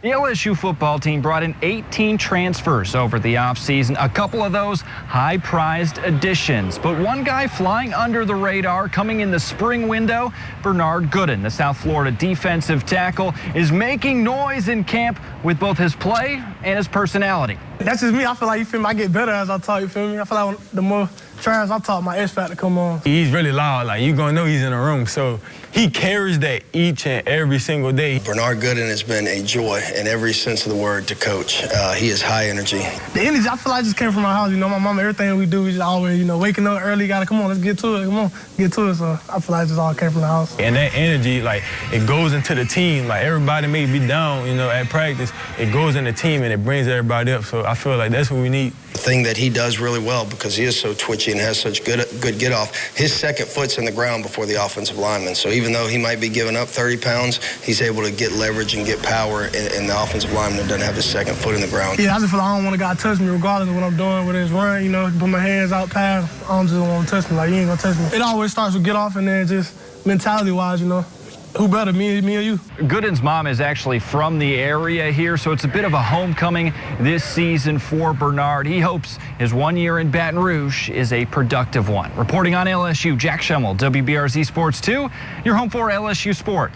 The LSU football team brought in 18 transfers over the offseason, a couple of those high-prized additions. But one guy flying under the radar coming in the spring window, Bernard Gooden, the South Florida defensive tackle, is making noise in camp with both his play and his personality. That's just me. I feel like, you feel me, I get better as I talk, you feel me? I feel like the more trash I talk, my X factor come on. He's really loud, like you gonna know he's in the room, so he carries that each and every single day. Bernard Gooden has been a joy in every sense of the word to coach. He is high energy. The energy, I feel like just came from my house, you know, my mama, everything we do, we just always, you know, waking up early, gotta, come on, let's get to it, come on, get to it, so I feel like it just all came from the house. And that energy, like, it goes into the team, like everybody may be down, you know, at practice, it goes in the team and it brings everybody up, so I feel like that's what we need. The thing that he does really well, because he is so twitchy and has such good get off, his second foot's in the ground before the offensive lineman. So even though he might be giving up 30 pounds, he's able to get leverage and get power, and the offensive lineman doesn't have his second foot in the ground. Yeah, I just feel like I don't want a guy to touch me regardless of what I'm doing, whether it's run, you know, put my hands out past, I don't just want to touch me, like, you ain't gonna touch me. It always starts with get off, and then just mentality-wise, you know, who better, me or you? Gooden's mom is actually from the area here, so it's a bit of a homecoming this season for Bernard. He hopes his 1 year in Baton Rouge is a productive one. Reporting on LSU, Jack Schemmel, WBRZ Sports 2, your home for LSU Sports.